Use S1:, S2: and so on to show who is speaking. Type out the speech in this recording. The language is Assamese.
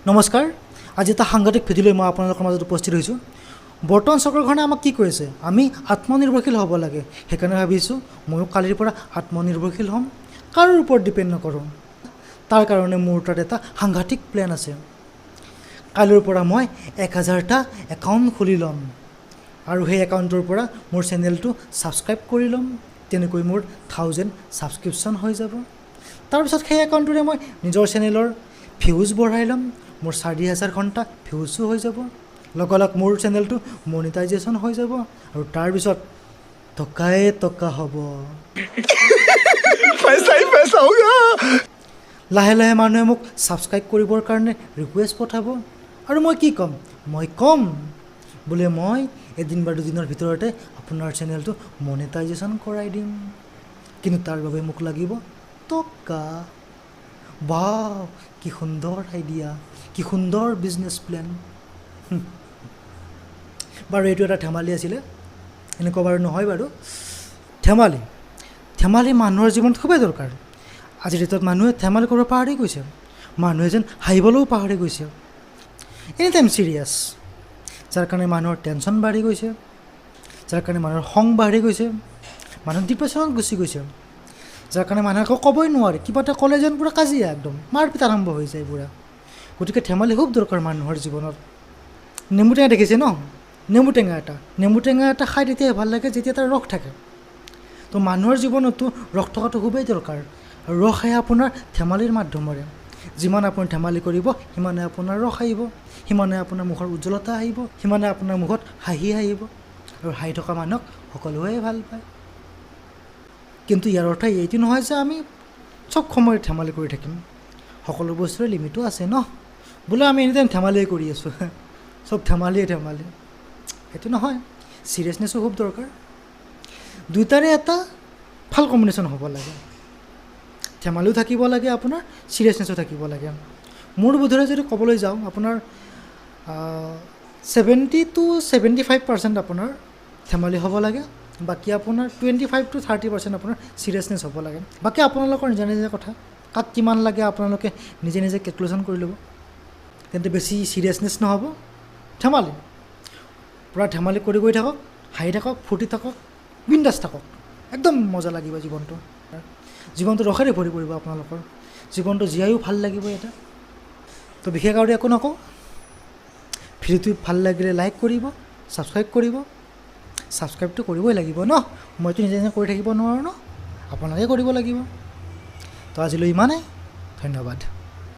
S1: নমস্কাৰ আজি এটা সাংঘাতিক ভিডিঅ' লৈ মই আপোনালোকৰ মাজত উপস্থিত হৈছোঁ। বৰ্তমান চৰকাৰখনে আমাক কি কৈছে, আমি আত্মনিৰ্ভৰশীল হ'ব লাগে। সেইকাৰণে ভাবিছোঁ ময়ো কালিৰ পৰা আত্মনিৰ্ভৰশীল হ'ম, কাৰোৰ ওপৰত ডিপেণ্ড নকৰোঁ। তাৰ কাৰণে মোৰ তাত এটা সাংঘাতিক প্লেন আছে। কালিৰ পৰা মই 1000টা একাউণ্ট খুলি ল'ম আৰু সেই একাউণ্টৰ পৰা মোৰ চেনেলটো ছাবস্ক্ৰাইব কৰি ল'ম। তেনেকৈ মোৰ 1000 ছাবস্ক্ৰিপশ্যন হৈ যাব। তাৰপিছত সেই একাউণ্টটোৰে মই নিজৰ চেনেলৰ ভিউজ বঢ়াই ল'ম। মোৰ 4000 ঘণ্টা ভিউজো হৈ যাব। লগালগ মোৰ চেনেলটো মনিটাইজেশ্যন হৈ যাব আৰু তাৰপিছত টকাই টকা হ'ব। লাহে লাহে মানুহে মোক ছাবস্ক্ৰাইব কৰিবৰ কাৰণে ৰিকুৱেষ্ট পঠাব আৰু মই কি ক'ম? মই ক'ম বোলে মই এদিন বা দুদিনৰ ভিতৰতে আপোনাৰ চেনেলটো মনিটাইজেশ্যন কৰাই দিম, কিন্তু তাৰ বাবে মোক লাগিব টকা। ৱাও, কি সুন্দৰ আইডিয়া, কি সুন্দৰ বিজনেছ প্লেন। বাৰু এইটো এটা ধেমালি আছিলে, এনেকুৱা বাৰু নহয় বাৰু। ধেমালি মানুহৰ জীৱনত খুবেই দৰকাৰ। আজিৰ ডেটত মানুহে ধেমালি কৰিব পাহৰি গৈছে। মানুহে যেন হাঁহিবলৈও পাহৰি গৈছে। এনি টাইম ছিৰিয়াছ, যাৰ কাৰণে মানুহৰ টেনশ্যন বাঢ়ি গৈছে, যাৰ কাৰণে মানুহৰ খং বাঢ়ি গৈছে, মানুহ ডিপ্ৰেশ্যনত গুচি গৈছে, যাৰ কাৰণে মানুহে একো ক'বই নোৱাৰে। কিবা এটা ক'লে যেন পূৰা কাজিয়া, একদম মাৰপিট আৰম্ভ হৈ যায় পূৰা। গতিকে ধেমালি খুব দৰকাৰ মানুহৰ জীৱনত। নেমু টেঙা দেখিছে ন? নেমু টেঙা এটা খাই তেতিয়াই ভাল লাগে যেতিয়া তাৰ ৰস থাকে। তো মানুহৰ জীৱনতো ৰস থকাটো খুবেই দৰকাৰ। আৰু ৰস আহে আপোনাৰ ধেমালিৰ মাধ্যমেৰে। যিমান আপুনি ধেমালি কৰিব, সিমানে আপোনাৰ ৰস আহিব, সিমানে আপোনাৰ মুখৰ উজ্জ্বলতা আহিব, সিমানে আপোনাৰ মুখত হাঁহি আহিব। আৰু হাঁহি থকা মানুহক সকলোৱে ভাল পায়। কিন্তু ইয়াৰ অৰ্থ এইটো নহয় যে আমি চব সময়ত ধেমালি কৰি থাকিম। সকলো বস্তুৰে লিমিটো আছে ন। বোলে আমি এনিটাইম ধেমালিয়ে কৰি আছোঁ, চব ধেমালি। সেইটো নহয়, ছিৰিয়াছনেছো খুব দৰকাৰ। দুয়োটাৰে এটা ভাল কম্বিনেশ্যন হ'ব লাগে। ধেমালিও থাকিব লাগে, আপোনাৰ ছিৰিয়াছনেছো থাকিব লাগে। মোৰ বোধেৰে যদি ক'বলৈ যাওঁ, আপোনাৰ 70 to 75% আপোনাৰ ধেমালি হ'ব লাগে। বাকী আপোনাৰ 25 to 30% আপোনাৰ ছিৰিয়াছনেছ হ'ব লাগে। বাকী আপোনালোকৰ নিজা নিজা কথা, কাক কিমান লাগে আপোনালোকে নিজে নিজে কেলকুলেশ্যন কৰি ল'ব। তেন্তে বেছি ছিৰিয়াছনেছ নহ'ব, ধেমালি পূৰা ধেমালি কৰি গৈ থাকক, হাঁহি থাকক, ফূৰ্তি থাকক, বিন্দাছ থাকক। একদম মজা লাগিব জীৱনটো ৰসেৰে ভৰি পৰিব আপোনালোকৰ। জীৱনটো জীয়াইও ভাল লাগিব এটা। তো বিশেষ আৰু একো নকওঁ। ভিডিঅ'টো ভাল লাগিলে লাইক কৰিব, ছাবস্ক্ৰাইব কৰিব। ছাবস্ক্ৰাইবটো কৰিবই লাগিব ন, মইতো নিজে নিজে কৰি থাকিব নোৱাৰোঁ ন, আপোনালোকে কৰিব লাগিব। তো আজিলৈ ইমানেই, ধন্যবাদ।